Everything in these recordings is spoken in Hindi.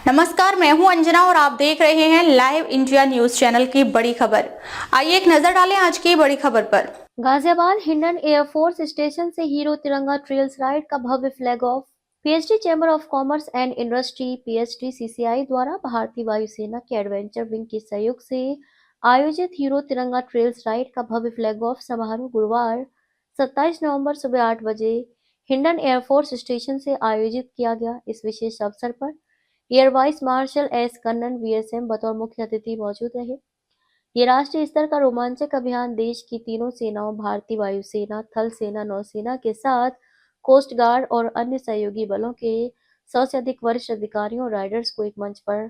नमस्कार, मैं हूं अंजना और आप देख रहे हैं लाइव इंडिया न्यूज चैनल की बड़ी खबर। आइए एक नजर डालें आज की बड़ी खबर पर। गाजियाबाद हिंडन एयरफोर्स स्टेशन से हीरो तिरंगा ट्रेल्स राइड का भव्य flag off. PHD chamber of commerce and industry PHD CCI द्वारा भारतीय वायुसेना के एडवेंचर विंग के सहयोग से आयोजित हीरो तिरंगा ट्रेल्स राइड का भव्य फ्लैग ऑफ समारोह गुरुवार 27 नवंबर सुबह 8 बजे हिंडन एयरफोर्स स्टेशन से आयोजित किया गया। इस विशेष अवसर पर air vice marshal S Kannan VSM बतौर मुख्य अतिथि मौजूद रहे। ये राष्ट्रीय स्तर का रोमांचक अभियान देश की तीनों सेनाओं भारतीय वायुसेना, थल सेना, नौसेना के साथ कोस्ट गार्ड और अन्य सहयोगी बलों के 100 से अधिक वरिष्ठ अधिकारियों और राइडर्स को एक मंच पर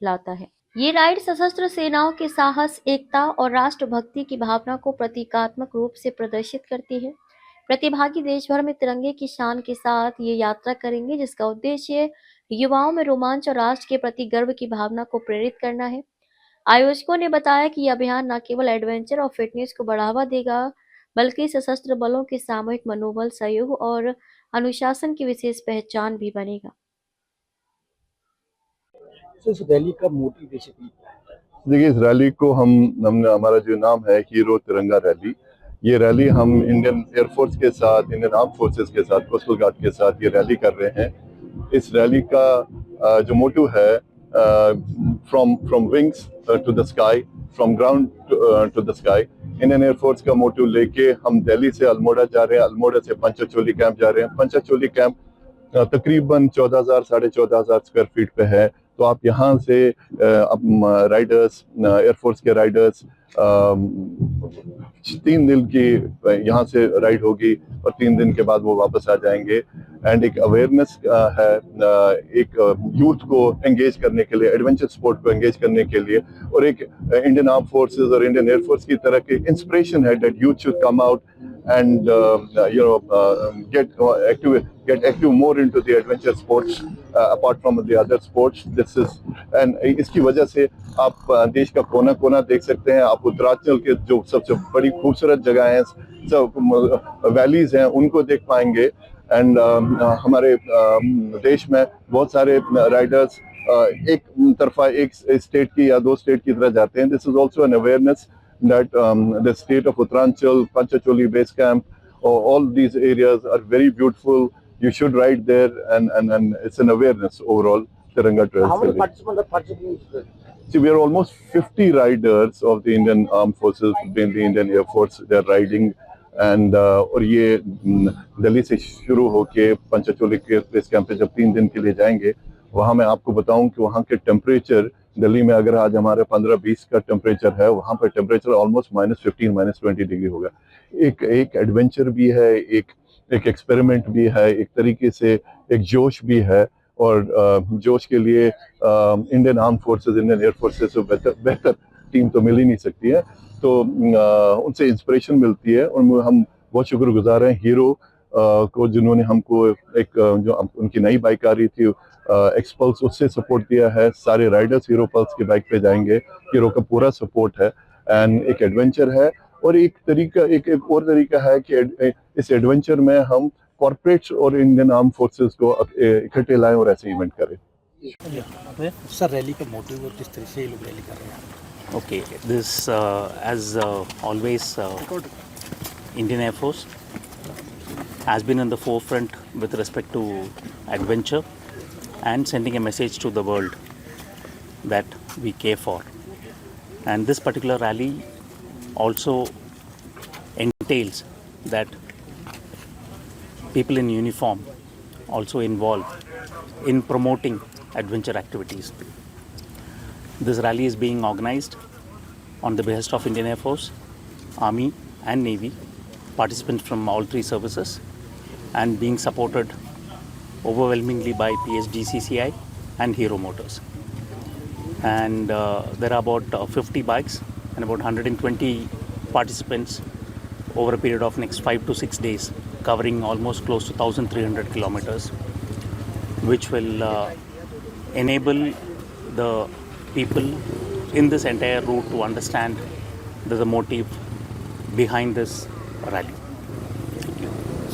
लाता है। ये राइड सशस्त्र सेनाओं के साहस, एकता और राष्ट्रभक्ति की भावना को प्रतीकात्मक रूप से प्रदर्शित करती है। प्रतिभागी देश भर में तिरंगे की शान के साथ ये यात्रा करेंगे, जिसका उद्देश्य युवाओं में रोमांच और राष्ट्र के प्रति गर्व की भावना को प्रेरित करना है। आयोजकों ने बताया कि यह अभियान न केवल एडवेंचर और फिटनेस को बढ़ावा देगा, बल्कि सशस्त्र बलों के सामूहिक मनोबल, सहयोग और अनुशासन की विशेष पहचान भी बनेगा। इस रैली का मोटिव बेसिकली देखिए, इस रैली को हमने हमारा जो नाम है हीरो तिरंगा रैली, ये रैली हम इंडियन एयरफोर्स के साथ, इंडियन आर्म फोर्सेस के साथ, कोस्टल गार्ड के साथ ये रैली कर रहे हैं। इस रैली का जो मोटिव है, from wings to the sky, from ground to the sky, Indian air force का मोटिव लेके हम दिल्ली से अल्मोड़ा जा रहे हैं, अल्मोड़ा से पंचचोली कैंप जा रहे हैं। पंचचोली कैंप तकरीबन 14,000 साढ़े 14,000 स्क्वायर फीट पे है। तो आप यहाँ से राइडर्स, एयरफोर्स के राइडर्स 3 दिन की यहाँ से राइड होगी और 3 दिन के बाद वो वापस आ जाएंगे। एंड एक अवेयरनेस है, एक यूथ को एंगेज करने के लिए, एडवेंचर स्पोर्ट को एंगेज करने के लिए, और एक इंडियन आर्म फोर्सेस और इंडियन एयरफोर्स की तरह की इंस्पिरेशन है that youth should come out and get active more into the adventure sports apart from the other sports. This is and इसकी वजह से आप देश का कोना कोना देख सकते हैं। आप उत्तरांचल के जो सबसे बड़ी खूबसूरत जगह हैं, सब वैलीज हैं, उनको देख पाएंगे। एंड हमारे देश में बहुत सारे राइडर्स एक तरफा एक स्टेट की या 2 स्टेट की तरह जाते हैं। This is also an awareness that the state of Uttaranchal, Panchacholi base camp, all these areas are very beautiful. You should ride there, and it's an awareness overall. Tiranga Trails. How many participants are participating? See, we are almost 50 riders of the Indian Armed Forces, the Indian Air Force. They are riding, and और ये दिल्ली से शुरू होके पंचचोली के बेस कैंप पे जब 3 दिन के लिए जाएंगे, वहाँ मैं आपको बताऊं कि वहाँ के टेम्परेचर, दिल्ली में अगर आज हमारे 15-20 का टेम्परेचर है, वहाँ पर टेम्परेचर ऑलमोस्ट -15, -20 डिग्री होगा। एक एडवेंचर भी है, एक एक्सपेरिमेंट भी है, एक तरीके से एक जोश भी है। और जोश के लिए Indian arm forces, Indian air forces से बेहतर टीम तो मिल ही नहीं सकती है। तो उनसे इंस्पिरेशन मिलती है और हम बहुत शुक्रगुजार हैं हीरो को, जिन्होंने हमको एक जो उनकी नई बाइक आ रही थी एक्सपल्स, उससे सपोर्ट दिया है। सारे राइडर्स हीरो पल्स की बाइक पे जाएंगे, हीरो का पूरा सपोर्ट है। एंड एक एडवेंचर है, और एक और तरीका है कि इस एडवेंचर में हम कॉर्पोरेट्स और इंडियन आर्म फोर्सेस को इकट्ठे लाएं और ऐसे इवेंट करें। सर, रैली का मोटिव और किस तरह से ये लोग रैली कर रहे हैं? Okay, this as always, Indian Air Force has been in the forefront with respect to adventure and sending a message to the world that we care for. And this particular rally also entails that people in uniform also involved in promoting adventure activities. This rally is being organized on the behest of Indian Air Force, Army and Navy, participants from all 3 services, and being supported overwhelmingly by PhD CCI and Hero Motors. And there are about 50 bikes and about 120 participants over a period of next 5 to 6 days, covering almost close to 1,300 kilometers, which will enable the people in this entire route to understand the motive behind this rally.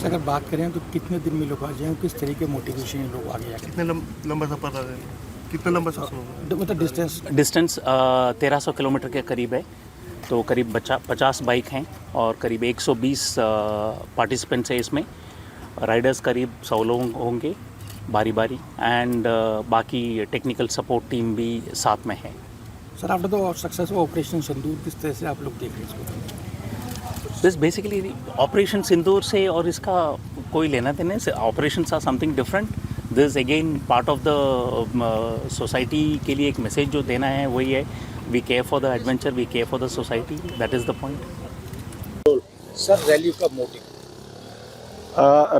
अगर बात करें तो कितने दिन में लोग आ जाएंगे, किस तरह के मोटिवेशन लोग आगे जाएंगे? कितने लंबा सफर रहा है? कितना लंबा सफर होगा मतलब डिस्टेंस 1300 किलोमीटर के करीब है। तो करीब 50 बाइक हैं और करीब 120 पार्टिसिपेंट्स हैं इसमें। राइडर्स करीब 100 लोग होंगे बारी बारी एंड बाकी टेक्निकल सपोर्ट टीम भी साथ में है। Sir after the successful operation Sindoor किस तरह से आप लोग देख रहे हैं इसको? दिस बेसिकली ऑपरेशन सिंदूर से और इसका कोई लेना देना है। Operation or something different. This again part of the society के लिए एक मैसेज जो देना है वही है, we care for the adventure, we care for the society, that is the point. Sir rally का मोटिव?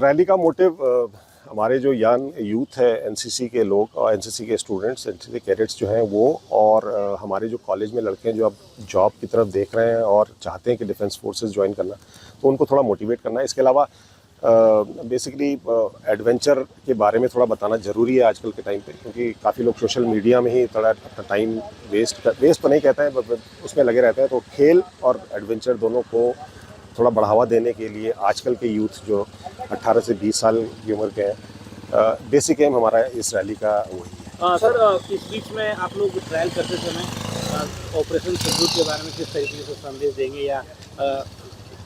रैली का मोटिव हमारे जो यंग यूथ है, एनसीसी के लोग और एनसीसी के स्टूडेंट्स, एनसीसी कैडेट्स जो हैं वो, और हमारे जो कॉलेज में लड़के हैं जो अब जॉब की तरफ देख रहे हैं और चाहते हैं कि डिफेंस फोर्सेस ज्वाइन करना, तो उनको थोड़ा मोटिवेट करना है। इसके अलावा बेसिकली एडवेंचर के बारे में थोड़ा बताना ज़रूरी है आजकल के टाइम पे, क्योंकि काफ़ी लोग सोशल मीडिया में ही थोड़ा अपना टाइम वेस्ट तो नहीं कहते हैं, उसमें लगे रहते हैं। तो खेल और एडवेंचर दोनों को थोड़ा बढ़ावा देने के लिए आजकल के यूथ जो 18 से 20 साल की उम्र के हैं, बेसिक एम हमारा इस रैली का वही है। सर इस बीच में आप लोग ट्रायल करते समय ऑपरेशन सिंदूर के बारे में किस तरीके से संदेश देंगे, या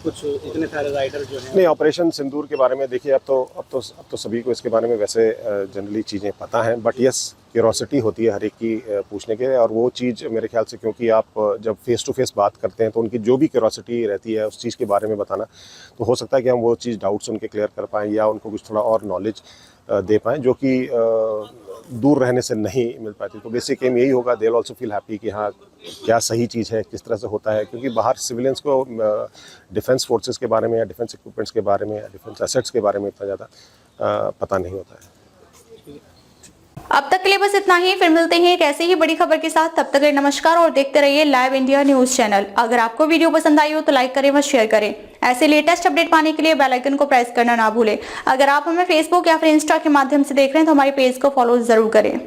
कुछ इतने सारे राइडर जो हैं? नहीं, ऑपरेशन सिंदूर के बारे में देखिए, अब तो सभी को इसके बारे में वैसे जनरली चीज़ें पता हैं, बट यस क्यूरोसिटी होती है हर एक की पूछने के, और वो चीज़ मेरे ख्याल से, क्योंकि आप जब फेस टू फेस बात करते हैं तो उनकी जो भी क्यूरोसिटी रहती है उस चीज़ के बारे में बताना, तो हो सकता है कि हम वो चीज़ डाउट्स उनके क्लियर कर पाएँ या उनको कुछ थोड़ा और नॉलेज दे पाएँ जो कि दूर रहने से नहीं मिल पाती। तो बेसिक एम यही होगा, they will also feel happy कि हाँ क्या सही चीज़ है, किस तरह से होता है, क्योंकि बाहर सिविलियंस को डिफेंस फोर्सेस के बारे में या डिफेंस इक्विपमेंट्स के बारे में या डिफेंस एसेट्स के बारे में इतना ज़्यादा पता नहीं होता है। अब तक के लिए बस इतना ही, फिर मिलते हैं एक ऐसी ही बड़ी खबर के साथ। तब तक के लिए नमस्कार और देखते रहिए लाइव इंडिया न्यूज चैनल। अगर आपको वीडियो पसंद आई हो तो लाइक करें व शेयर करें। ऐसे लेटेस्ट अपडेट पाने के लिए बेल आइकन को प्रेस करना ना भूलें। अगर आप हमें फेसबुक या फिर इंस्टा के माध्यम से देख रहे हैं तो हमारे पेज को फॉलो जरूर करें।